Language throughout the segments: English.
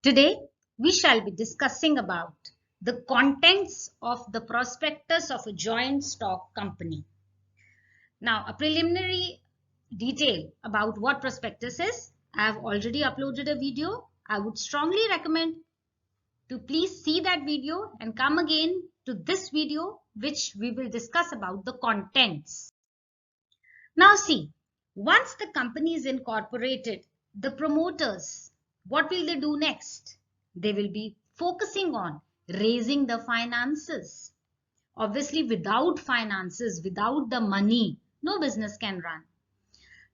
Today, we shall be discussing about the contents of the prospectus of a joint stock company. Now, a preliminary detail about what prospectus is. I have already uploaded a video. I would strongly recommend to please see that video and come again to this video, which we will discuss about the contents. Now see, once the company is incorporated, the promoters, what will they do next? They will be focusing on raising the finances. Obviously, without finances, without the money, no business can run.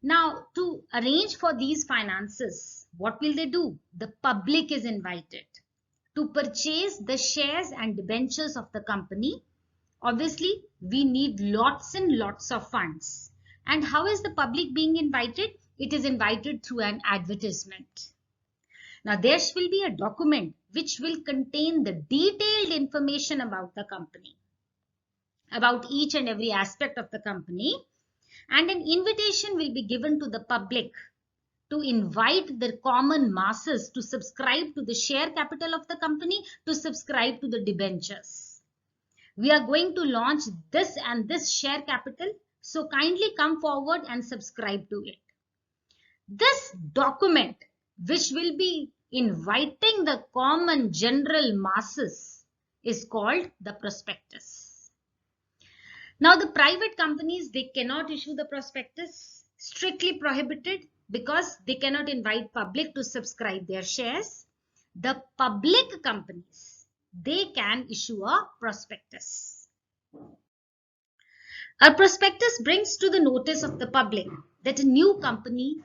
Now, to arrange for these finances, what will they do? The public is invited to purchase the shares and debentures of the company. Obviously, we need lots and lots of funds. And how is the public being invited? It is invited through an advertisement. Now, there will be a document which will contain the detailed information about the company, about each and every aspect of the company, and an invitation will be given to the public to invite the common masses to subscribe to the share capital of the company, to subscribe to the debentures. We are going to launch this and this share capital, so kindly come forward and subscribe to it. This document, which will be inviting the common general masses, is called the prospectus. Now, the private companies, they cannot issue the prospectus, strictly prohibited, because they cannot invite public to subscribe their shares. The public companies, they can issue a prospectus. A prospectus brings to the notice of the public that a new company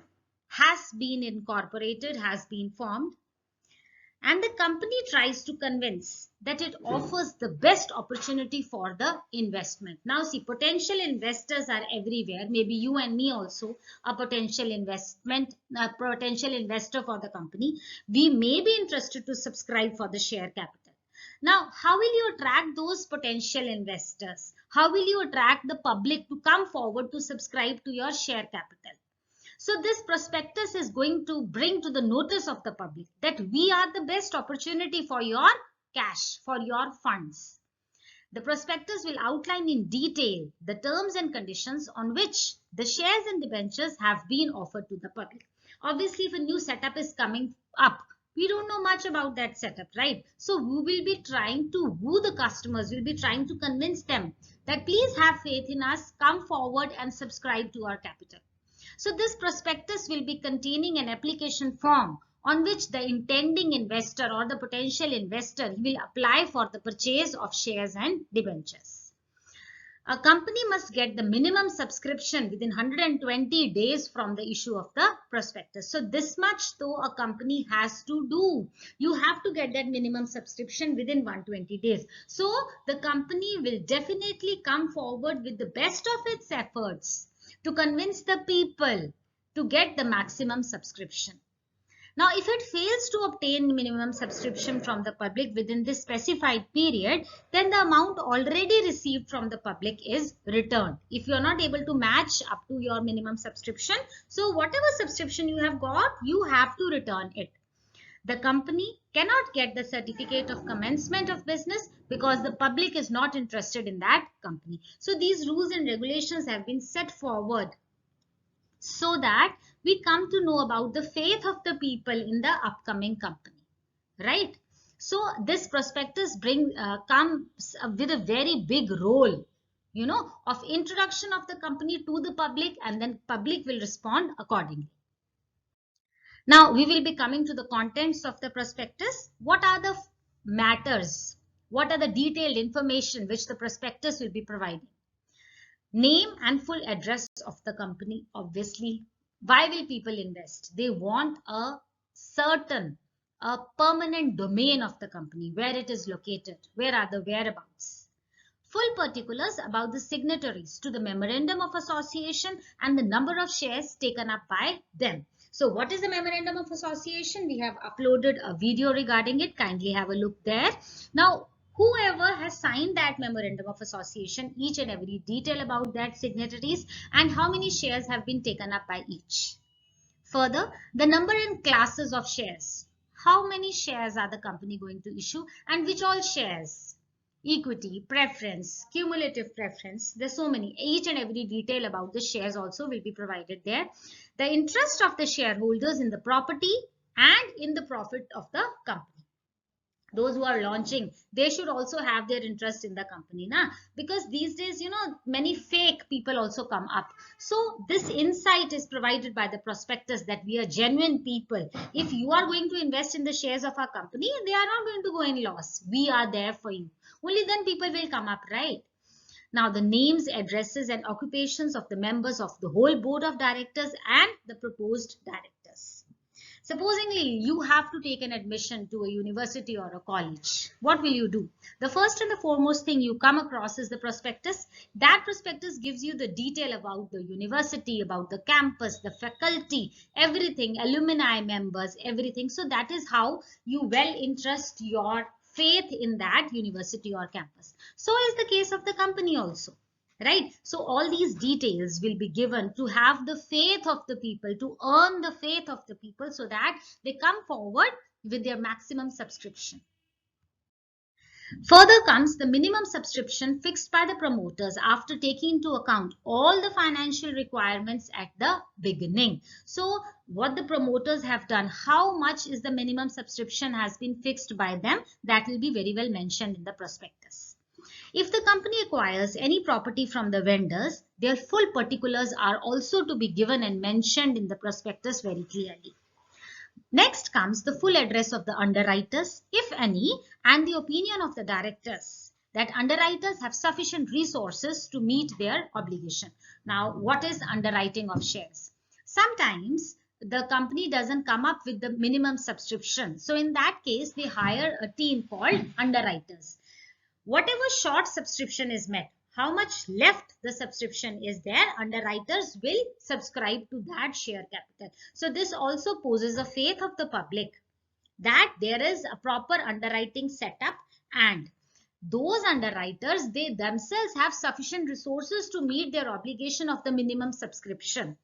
has been incorporated, has been formed, and the company tries to convince that it offers the best opportunity for the investment. Now see, potential investors are everywhere. Maybe you and me also a potential investor for the company. We may be interested to subscribe for the share capital. Now, how will you attract those potential investors? How will you attract the public to come forward to subscribe to your share capital? So this prospectus is going to bring to the notice of the public that we are the best opportunity for your cash, for your funds. The prospectus will outline in detail the terms and conditions on which the shares and debentures have been offered to the public. Obviously, if a new setup is coming up, we don't know much about that setup, right? So we will be trying to woo the customers. We'll be trying to convince them that please have faith in us, come forward and subscribe to our capital. So this prospectus will be containing an application form on which the intending investor or the potential investor will apply for the purchase of shares and debentures. A company must get the minimum subscription within 120 days from the issue of the prospectus. So this much though a company has to do. You have to get that minimum subscription within 120 days. So the company will definitely come forward with the best of its efforts to convince the people to get the maximum subscription. Now, if it fails to obtain minimum subscription from the public within this specified period, then the amount already received from the public is returned. If you are not able to match up to your minimum subscription, so whatever subscription you have got, you have to return it. The company cannot get the certificate of commencement of business because the public is not interested in that company. So these rules and regulations have been set forward so that we come to know about the faith of the people in the upcoming company, right? So this prospectus comes with a very big role, of introduction of the company to the public, and then public will respond accordingly. Now, we will be coming to the contents of the prospectus. What are the matters? What are the detailed information which the prospectus will be providing? Name and full address of the company, obviously. Why will people invest? They want a permanent domain of the company, where it is located, where are the whereabouts. Full particulars about the signatories to the memorandum of association and the number of shares taken up by them. So what is the memorandum of association? We have uploaded a video regarding it. Kindly have a look there. Now, whoever has signed that memorandum of association, each and every detail about that signatories and how many shares have been taken up by each. Further, the number and classes of shares. how many shares are the company going to issue and which all shares. Equity, preference, cumulative preference. There's so many. Each and every detail about the shares also will be provided there. The interest of the shareholders in the property and in the profit of the company. Those who are launching, they should also have their interest in the company, because these days, many fake people also come up. So this insight is provided by the prospectus that we are genuine people. If you are going to invest in the shares of our company, they are not going to go in loss. We are there for you. Only then people will come up, right? Now, the names, addresses, and occupations of the members of the whole board of directors and the proposed directors. Supposingly, you have to take an admission to a university or a college. What will you do? The first and the foremost thing you come across is the prospectus. That prospectus gives you the detail about the university, about the campus, the faculty, everything, alumni members, everything. So that is how you well interest your faith in that university or campus. So is the case of the company also. Right? So all these details will be given to have the faith of the people, to earn the faith of the people so that they come forward with their maximum subscription. Further comes the minimum subscription fixed by the promoters after taking into account all the financial requirements at the beginning. So what the promoters have done, how much is the minimum subscription has been fixed by them, that will be very well mentioned in the prospectus. If the company acquires any property from the vendors, their full particulars are also to be given and mentioned in the prospectus very clearly. Next comes the full address of the underwriters, if any, and the opinion of the directors that underwriters have sufficient resources to meet their obligation. Now, what is underwriting of shares? Sometimes the company doesn't come up with the minimum subscription. So in that case, they hire a team called underwriters. Whatever short subscription is met, how much left the subscription is there, underwriters will subscribe to that share capital. So this also poses a faith of the public that there is a proper underwriting setup, and those underwriters, they themselves have sufficient resources to meet their obligation of the minimum subscription.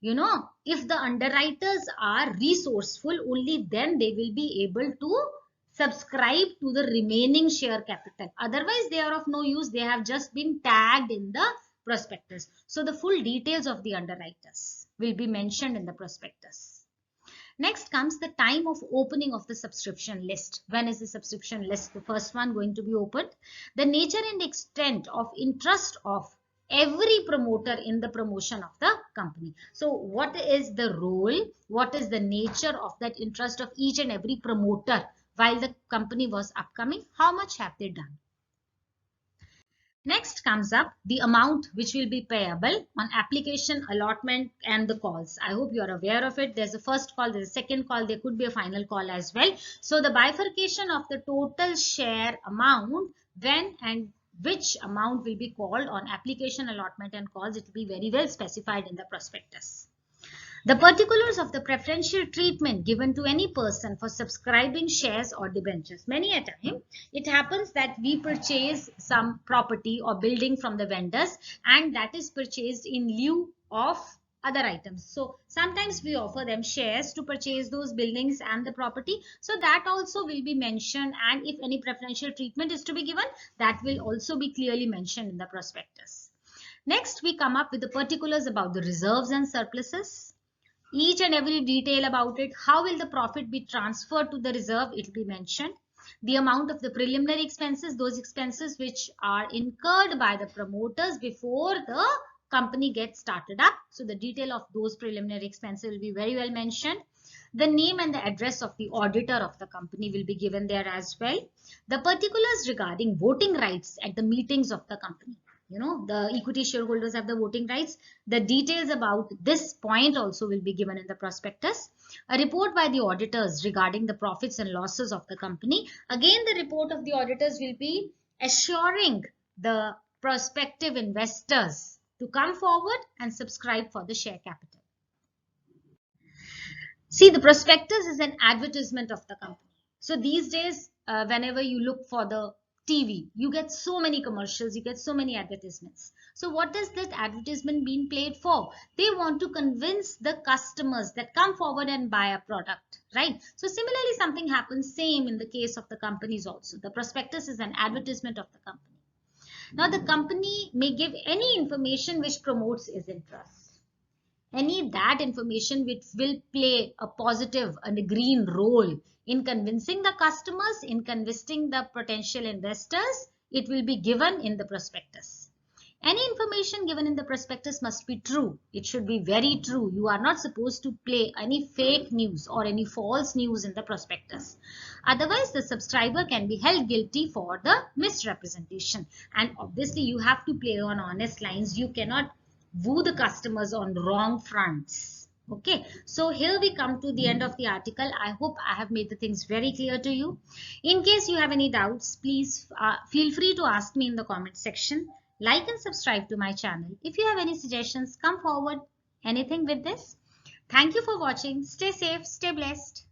If the underwriters are resourceful, only then they will be able to subscribe to the remaining share capital. Otherwise, they are of no use. They have just been tagged in the prospectus. So the full details of the underwriters will be mentioned in the prospectus. Next comes the time of opening of the subscription list. When is the subscription list, the first one, going to be opened? The nature and extent of interest of every promoter in the promotion of the company. So what is the role, what is the nature of that interest of each and every promoter while the company was upcoming? How much have they done? Next comes up the amount which will be payable on application, allotment, and the calls. I hope you are aware of it. There's a first call, there's a second call, there could be a final call as well. So the bifurcation of the total share amount, when and which amount will be called on application, allotment, and calls, it will be very well specified in the prospectus. The particulars of the preferential treatment given to any person for subscribing shares or debentures. Many a time, it happens that we purchase some property or building from the vendors, and that is purchased in lieu of other items. So sometimes we offer them shares to purchase those buildings and the property. So that also will be mentioned, and if any preferential treatment is to be given, that will also be clearly mentioned in the prospectus. Next, we come up with the particulars about the reserves and surpluses. Each and every detail about it. How will the profit be transferred to the reserve? It will be mentioned. The amount of the preliminary expenses, those expenses which are incurred by the promoters before the company gets started up. So the detail of those preliminary expenses will be very well mentioned. The name and the address of the auditor of the company will be given there as well. The particulars regarding voting rights at the meetings of the company. The equity shareholders have the voting rights. The details about this point also will be given in the prospectus. A report by the auditors regarding the profits and losses of the company. Again, the report of the auditors will be assuring the prospective investors to come forward and subscribe for the share capital. See, the prospectus is an advertisement of the company. So these days, whenever you look for the TV. You get so many commercials, you get so many advertisements. So what is that advertisement being played for? They want to convince the customers that come forward and buy a product, right? So similarly, something happens same in the case of the companies also. The prospectus is an advertisement of the company. Now the company may give any information which promotes its interest. Any that information which will play a positive and a green role in convincing the customers, in convincing the potential investors, it will be given in the prospectus. Any information given in the prospectus must be true. It should be very true. You are not supposed to play any fake news or any false news in the prospectus. Otherwise, the subscriber can be held guilty for the misrepresentation. And obviously, you have to play on honest lines. You cannot woo the customers on wrong fronts. Okay, so here we come to the end of the article. I hope I have made the things very clear to you. In case you have any doubts, please feel free to ask me in the comment section. Like and subscribe to my channel. If you have any suggestions, come forward. Anything with this? Thank you for watching. Stay safe, stay blessed.